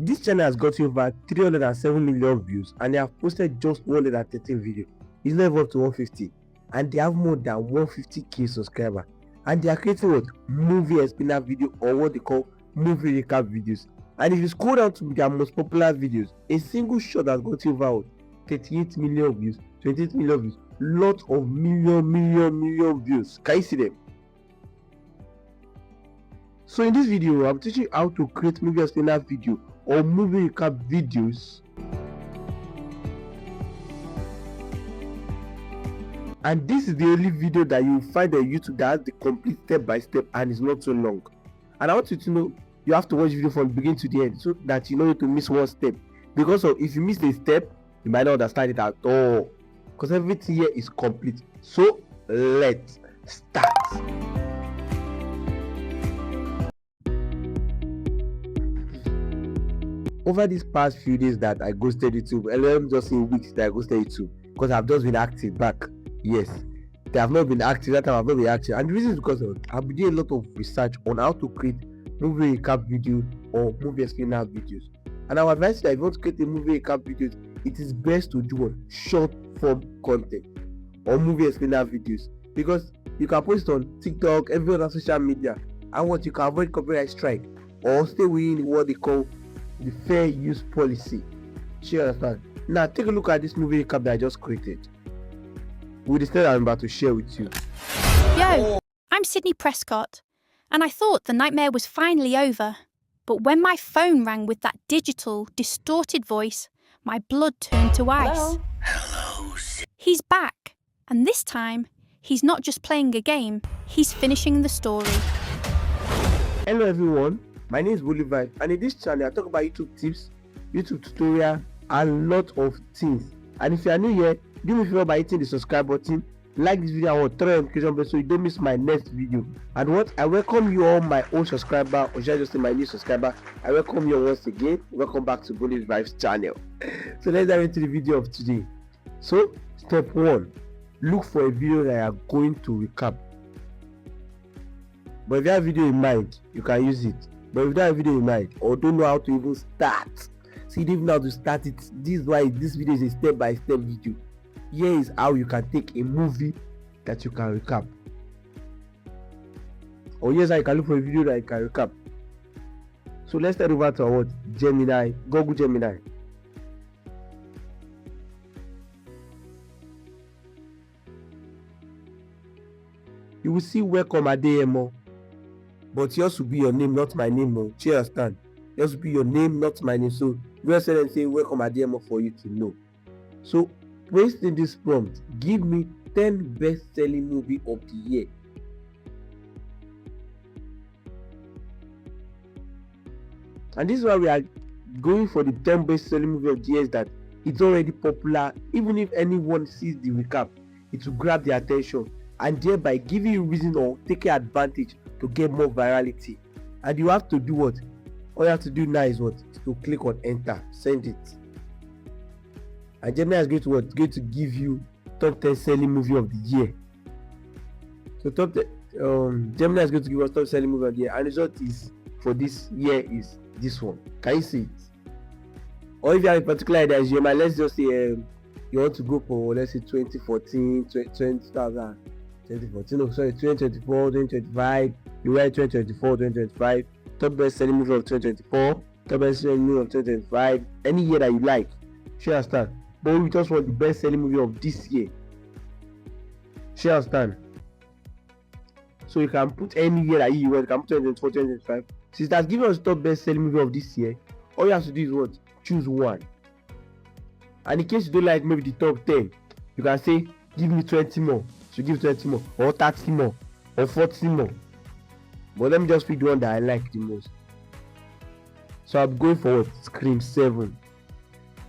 This channel has got over 307 million views and they have posted just 113 videos. It's not even up to 150 and they have more than 150k subscribers and they are creating what? Movie explainer video or what they call movie recap videos. And if you scroll down to their most popular videos, a single shot has got over 38 million views, 28 million views, lot of million views. Can you see them? So in this video, I'm teaching you how to create movie explainer video or movie recap videos. And this is the only video that you will find on YouTube that has the complete step by step and is not so long. And I want you to know you have to watch the video from beginning to the end so that you don't need to miss one step. Because if you miss a step, you might not understand it at all. Because everything here is complete. So let's start. Over these past few days that I ghosted YouTube, and let me just say weeks that I ghosted YouTube, because I've just been active back. Yes, they have not been active. That time I've not been active, and the reason is because I've been doing a lot of research on how to create movie recap videos or movie explainer videos. And I would advise that if you want to create a movie recap videos, it is best to do short form content or movie explainer videos, because you can post on TikTok, every other social media, and what you can avoid copyright strike or stay within what they call the fair use policy. You understand? Now take a look at this movie recap that I just created with the story I'm about to share with you. Yo, I'm Sydney Prescott, and I thought the nightmare was finally over. But when my phone rang with that digital, distorted voice, my blood turned to ice. Hello. He's back, and this time, he's not just playing a game, he's finishing the story. Hello everyone, my name is Wuthering Heights, and in this channel I talk about YouTube tips, YouTube tutorial, and a lot of things. And if you are new here, do me a favor by hitting the subscribe button, like this video, and turn on the notification bell so you don't miss my next video. And what I welcome you all, my old subscriber, or should I just say my new subscriber. I welcome you once again. Welcome back to Wuthering Heights channel. So let's dive into the video of today. So step 1, look for a video that you are going to recap. But if you have a video in mind, you can use it. But if you don't have a video in mind or don't know how to even start, see, you don't even know how to start it. This is why this video is a step-by-step video. Here is how you can take a movie that you can recap. Or here's how you can look for a video that you can recap. So let's head over to our Gemini, Google Gemini. You will see welcome Adeyemo. But yours will be your name, not my name. Do you understand? Yours will be your name, not my name. So we'll say welcome Adeyemo for you to know. So paste in this prompt, give me 10 best-selling movie of the year. And this is why we are going for the 10 best-selling movie of the year, is that it's already popular. Even if anyone sees the recap, it will grab their attention and thereby give you reason or take advantage to get more virality. And you have to do what? All you have to do now is what? To click on enter, send it. And Gemini is going to what? Going to give you top 10 selling movie of the year. So Gemini is going to give us top selling movie of the year, and the result is for this year is this one. Can you see it? Or if you have a particular idea, let's just say you want to go for, let's say 2014, 2024, 2025. You write 2024, 2025. Top best selling movie of 2024. Top best selling movie of 2025. Any year that you like. You understand? But we just want the best selling movie of this year. You understand? So you can put any year that you want. You can put 2024, 2025. Since that's giving us top best selling movie of this year, all you have to do is what? Choose one. And in case you don't like maybe the top 10, you can say give me 20 more. So give 20 more, or 30 more, or 40 more. But let me just pick the one that I like the most. So I'm going for Scream 7.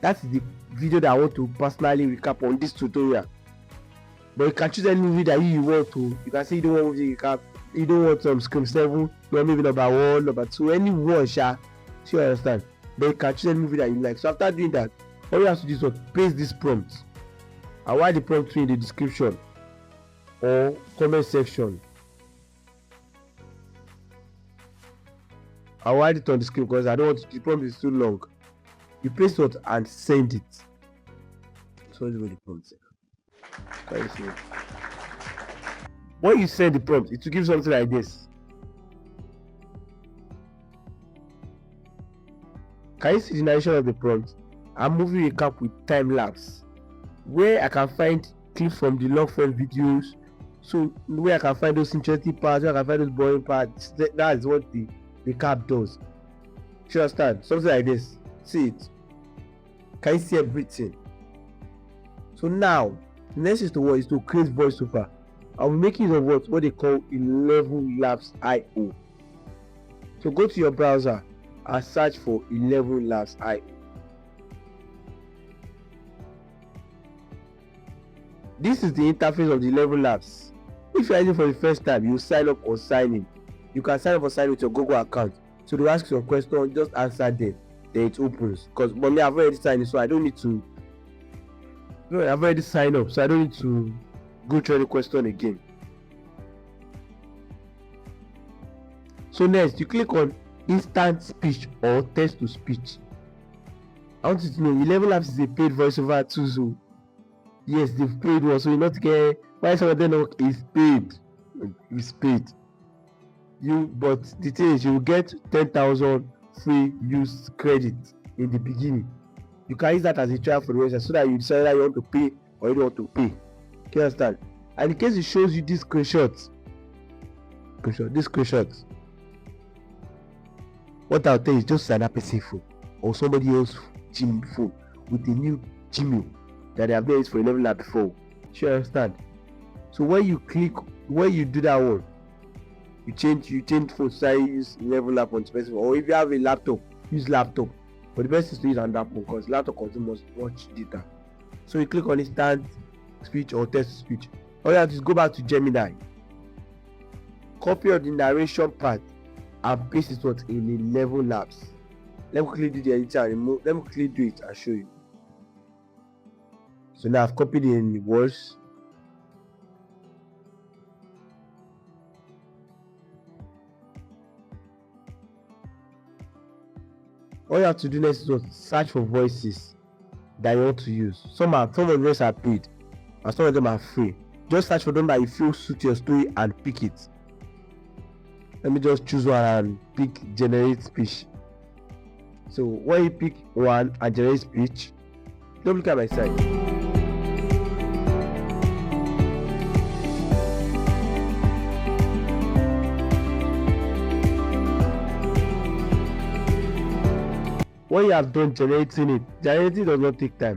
That is the video that I want to personally recap on this tutorial. But you can choose any movie that you want to. You can say you don't want movie recap, you don't want Scream 7, you want maybe number 1, number 2, any one, so you understand. But you can choose any movie that you like. So after doing that, all you have to do is paste this prompt. I'll write the prompt in the description or comment section. I'll write it on the screen because I don't want the prompt is too long. You place it and send it. So let's go the prompt. Can you see it? When you send the prompt, it will give something like this. Can you see the narration of the prompt? I'm moving a cap with time lapse, where I can find clips from the long form videos. So where I can find those interesting parts, where I can find those boring parts. That is what the cap does. You understand? Something like this. See it? Can you see everything? So now, the next is to create voiceover. I'll be making use of what they call 11 Labs IO. So go to your browser and search for 11 Labs IO. This is the interface of the 11 Labs. If you are using for the first time, you sign up or sign in. You can sign up or sign in with your Google account. So they ask you a question, just answer them. Then it opens. Because for me, I've already signed in, so I don't need to. No, I've already signed up, so I don't need to go through the question again. So next, you click on instant speech or text to speech. I want you to know 11 Labs is a paid voiceover tool. So yes, they've paid one, so you not care why some of them is paid. It's paid. But the thing is, you will get 10,000 free use credit in the beginning. You can use that as a trial for the website so that you decide that you want to pay or you don't want to pay. You understand? And in case it shows you this screenshot, what I'll tell you is just sign up a safe phone or somebody else's Gmail phone with a new Gmail that they have not used for 11 Labs before. You understand? So when you do that one, you change phone size, use 11 Labs on specific, or if you have a laptop, use laptop. But the best is to use on that phone because laptop consumes much data. So you click on instant speech or text to speech. All you have to do is go back to Gemini, copy of the narration part and paste it in 11 Labs. Let me quickly do the editor and remove. Let me quickly do it and show you. So now I've copied it in the words. All you have to do next is search for voices that you want to use. Some of them are paid and some of them are free. Just search for them that you feel suit your story and pick it. Let me just choose one and pick generate speech. So when you pick one and generate speech, don't look at my side. When you have done generating does not take time.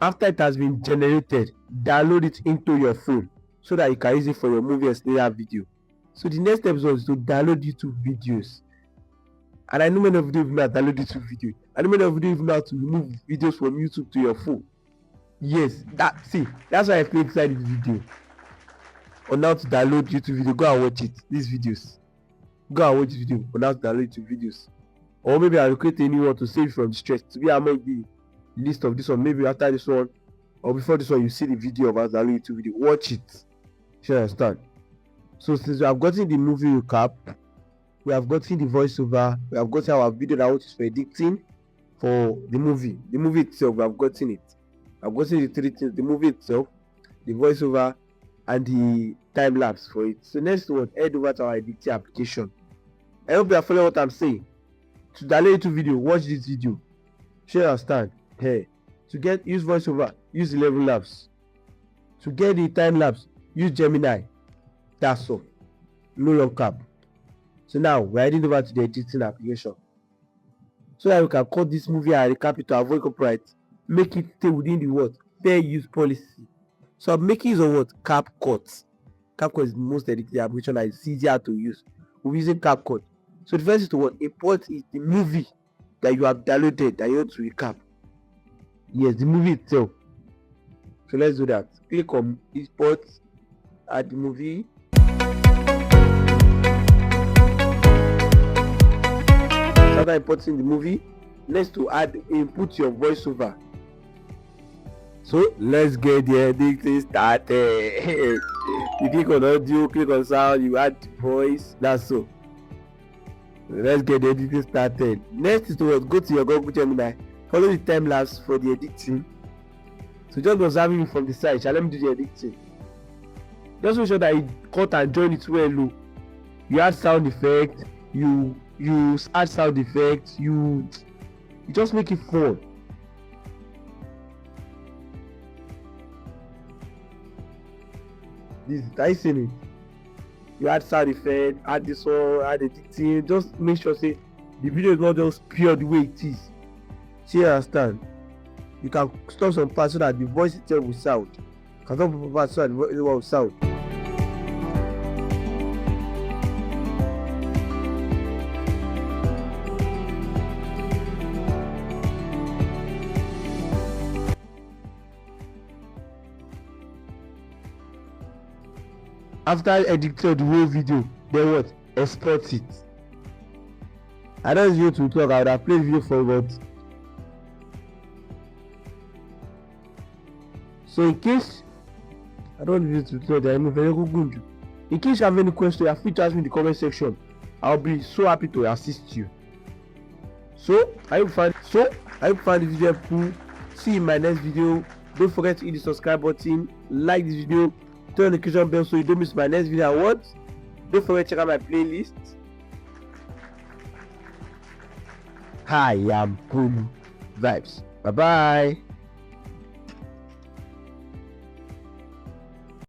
After it has been generated, download it into your phone so that you can use it for your movie and snare video. So the next step is to download YouTube videos. And I know many of you even know how to download YouTube videos. I know many of you even know how to remove videos from YouTube to your phone. Yes, that's why I played inside this video on how to download YouTube video. Go and watch it. These videos. Go and watch this video on how to download YouTube videos. Or maybe I'll create a new one to save from stress. To be among the list of this one. Maybe after this one or before this one, you see the video of how to download YouTube video. Watch it. You understand? So since we have gotten the movie recap, we have gotten the voiceover, we have gotten our video that is for editing for the movie. The movie itself, we have gotten it. I've gotten the three things: the movie itself, the voiceover, and the time lapse for it. So next one, head over to our editing application. I hope you are following what I'm saying. To download YouTube video, watch this video. You understand? Hey, to use voiceover, use 11 Labs. To get the time lapse, use Gemini. That's all. No long cap. So now we're heading over to the editing application so that we can cut this movie and recap it to avoid copyright. Make it stay within the fair use policy. So I'm making use of CapCut. CapCut is the most editing application that is easier to use. We're using CapCut. So the first is to import is the movie that you have downloaded that you want to recap. Yes, the movie itself. So let's do that. Click on import, add the movie. After importing the movie, next to input your voiceover. So let's get the editing started. You click on audio, click on sound, you add voice. That's so. Let's get the editing started. Next is to go to your Google Gemini. Follow the time lapse for the editing. So just observing it from the side. Shall let me do the editing. Just make sure that you cut and join it well low. You add sound effect. You add sound effect. You just make it fun. This I seen it. You add sound effect, add this one, add editing. Just make sure say the video is not just pure the way it is. See, you understand? You can stop some parts so that the voice itself will sound. You can stop some parts so that the voice will sound. After editing the whole video, then what? Export it. I don't use video to talk. I would have played video for what. So in case I don't use to talk, I'm very good. In case you have any questions, you are free to ask me in the comment section. I'll be so happy to assist you. So I hope you find the video helpful. See you in my next video. Don't forget to hit the subscribe button, like this video, turn on the notification bell so you don't miss my next video. And what? Don't forget to check out my playlist. Hi, I'm Wuthering Vibes. Bye bye.